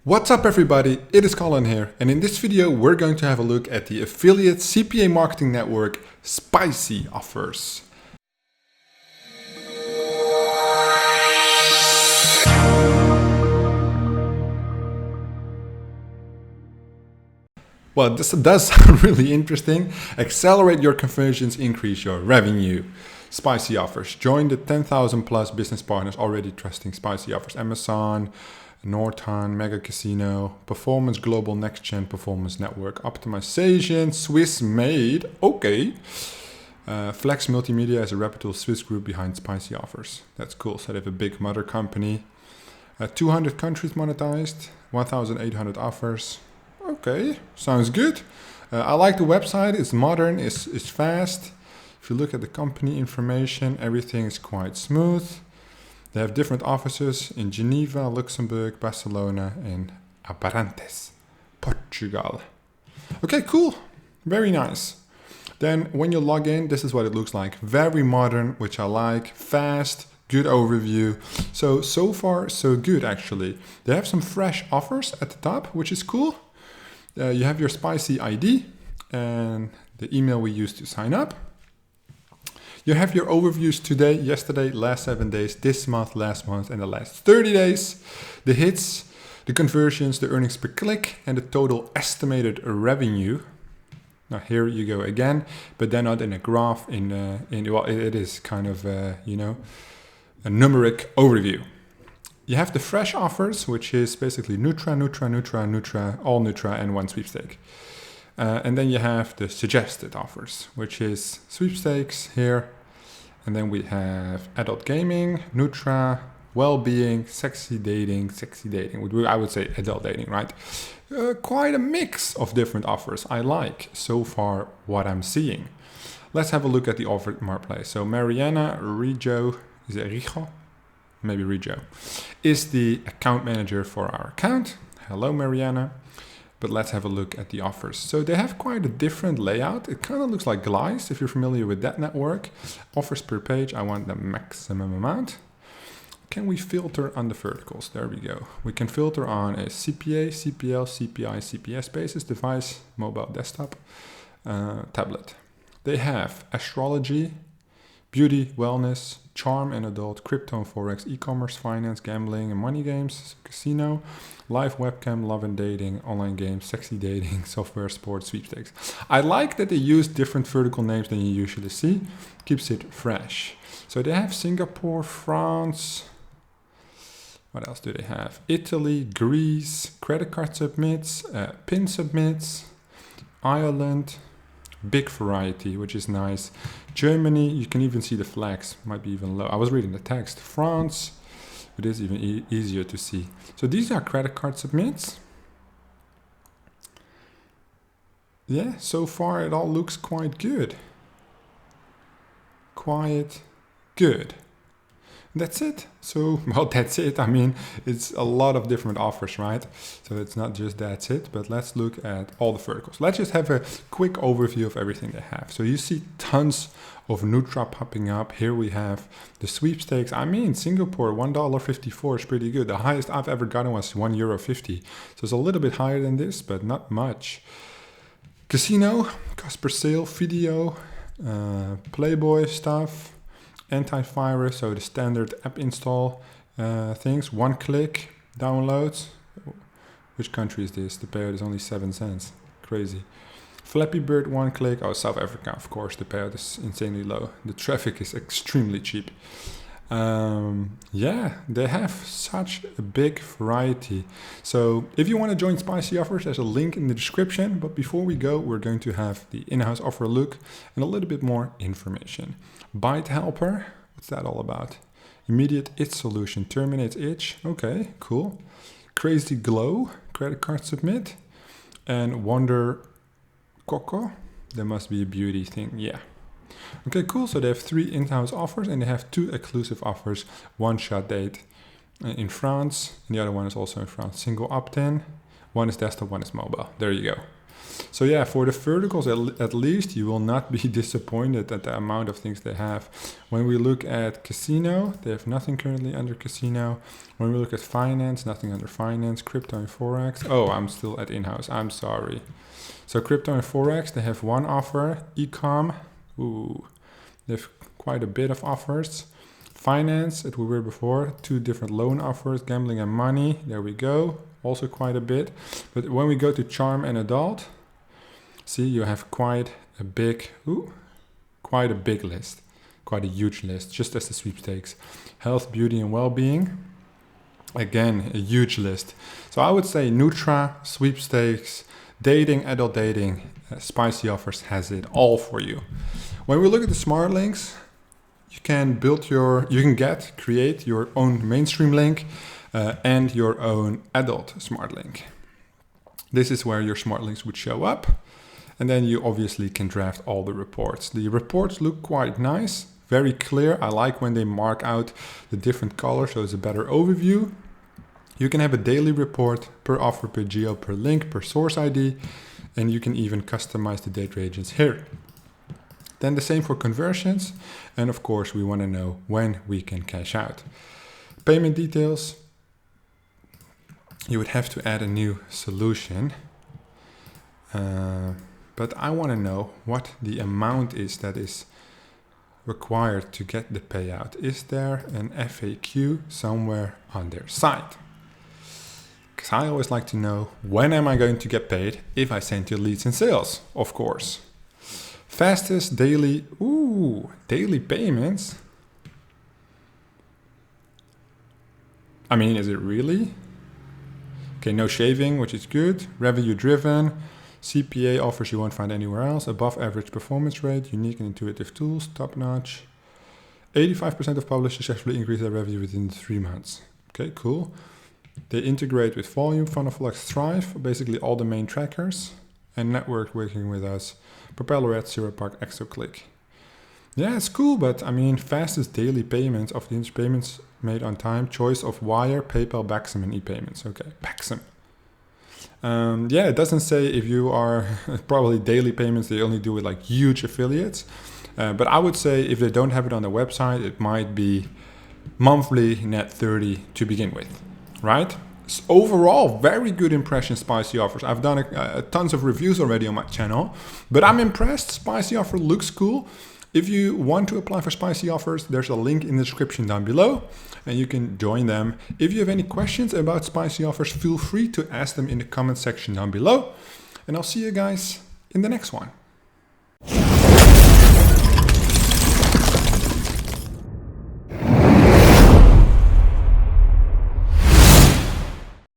What's up everybody, it is Colin here, and in this video we're going to have a look at the affiliate CPA marketing network Spicy Offers. Well, this does sound really interesting. Accelerate your conversions, increase your revenue. Spicy Offers. Join the 10,000 plus business partners already trusting Spicy Offers. Amazon, Norton, Mega Casino, Performance Global Next Gen Performance Network, Optimization, Swiss made, okay. Flex Multimedia is a reputable Swiss group behind Spicy Offers. That's cool. So they have a big mother company. 200 countries monetized, 1,800 offers. Okay, sounds good. I like the website. It's modern, it's fast. If you look at the company information, everything is quite smooth. They have different offices in Geneva, Luxembourg, Barcelona, and Abrantes, Portugal. Okay, cool. Very nice. Then when you log in, this is what it looks like. Very modern, which I like. Fast, good overview. So far, so good actually. They have some fresh offers at the top, which is cool. You have your Spicy ID and the email we use to sign up. You have your overviews today, yesterday, last 7 days, this month, last month, and the last 30 days. The hits, the conversions, the earnings per click, and the total estimated revenue. Now here you go again, but then not in a graph. Well, it is kind of a numeric overview. You have the fresh offers, which is basically Nutra, all Nutra, and one sweepstake. And then you have the suggested offers, which is sweepstakes here. And then we have adult gaming, Nutra, well-being, sexy dating. I would say adult dating, right? Quite a mix of different offers. I like so far what I'm seeing. Let's have a look at the offer marketplace. So Mariana Rijo, is it Rijo? Maybe Rijo, is the account manager for our account. Hello, Mariana. But let's have a look at the offers. So they have quite a different layout. It kind of looks like Dijs, if you're familiar with that network. Offers per page, I want the maximum amount. Can we filter on the verticals? There we go. We can filter on a CPA, CPL, CPI, CPS basis, device, mobile, desktop, tablet. They have astrology, beauty, wellness, charm and adult, crypto and forex, e-commerce, finance, gambling and money games, casino, live webcam, love and dating, online games, sexy dating, software, sports, sweepstakes. I like that they use different vertical names than you usually see. Keeps it fresh. So they have Singapore, France. What else do they have? Italy, Greece, credit card submits, PIN submits, Ireland. Big variety, which is nice. Germany, you can even see the flags, might be even low. I was reading the text. France, it is even easier to see. So these are credit card submits. Yeah, so far it all looks quite good. Quite good. That's it. So, well, that's it. I mean, it's a lot of different offers, right? So it's not just that's it, but let's look at all the verticals. Let's just have a quick overview of everything they have. So you see tons of Nutra popping up. Here we have the sweepstakes. I mean, Singapore, $1.54 is pretty good. The highest I've ever gotten was €1.50. So it's a little bit higher than this, but not much. Casino, cost per sale, video, Playboy stuff. Antivirus, so the standard app install things, one click downloads. Which country is this? The payout is only 7 cents. Crazy. Flappy Bird, one click. Oh, South Africa, of course. The payout is insanely low. The traffic is extremely cheap. Yeah, they have such a big variety. So if you want to join Spicy Offers, there's a link in the description. But before we go, we're going to have the in-house offer look and a little bit more information. Bite Helper, what's that all about? Immediate itch solution, terminates itch. Okay, cool. Crazy Glow, credit card submit. And Wonder Coco, there must be a beauty thing, yeah. Okay, cool. So they have 3 in-house offers and they have 2 exclusive offers. One shot date in France, and the other one is also in France. Single opt-in, One is desktop, one is mobile. There you go. So yeah, for the verticals at least, you will not be disappointed at the amount of things they have. When we look at casino, they have nothing currently under casino. When we look at finance, nothing under finance. Crypto and Forex. Oh, I'm still at in-house. I'm sorry. So crypto and Forex, they have one offer. E-com, ooh, they have quite a bit of offers. Finance, as we were before, 2 different loan offers. Gambling and money, there we go. Also quite a bit. But when we go to charm and adult, see, you have quite a big list, quite a huge list, just as the sweepstakes. Health, beauty, and well-being, again, a huge list. So I would say Nutra, sweepstakes, dating, adult dating, Spicy Offers has it all for you. When we look at the smart links, you can create your own mainstream link and your own adult smart link. This is where your smart links would show up. And then you obviously can draft all the reports. The reports look quite nice, very clear. I like when they mark out the different colors, so it's a better overview. You can have a daily report per offer, per geo, per link, per source ID, and you can even customize the date regions here. Then the same for conversions. And of course, we want to know when we can cash out. Payment details. You would have to add a new solution. But I want to know what the amount is that is required to get the payout. Is there an FAQ somewhere on their site? Because I always like to know, when am I going to get paid if I send you leads and sales, of course. Fastest daily payments. I mean, is it really? Okay, no shaving, which is good. Revenue driven. CPA offers you won't find anywhere else. Above average performance rate. Unique and intuitive tools. Top notch. 85% of publishers successfully increase their revenue within 3 months. Okay, cool. They integrate with Voluum, Funnelflux, Thrive, basically all the main trackers. And network working with us. Propeller Ads, Zeropark, ExoClick. Yeah, it's cool, but I mean, fastest daily payments of the payments made on time. Choice of Wire, PayPal, Baxim, and e-payments. Okay, Baxim. Yeah, it doesn't say if you are probably daily payments. They only do it like huge affiliates. But I would say if they don't have it on their website, it might be monthly net 30 to begin with, right? So overall, very good impression, Spicy Offers. I've done tons of reviews already on my channel, but I'm impressed. Spicy Offer looks cool. If you want to apply for Spicy Offers, there's a link in the description down below and you can join them. If you have any questions about Spicy Offers, feel free to ask them in the comment section down below. And I'll see you guys in the next one.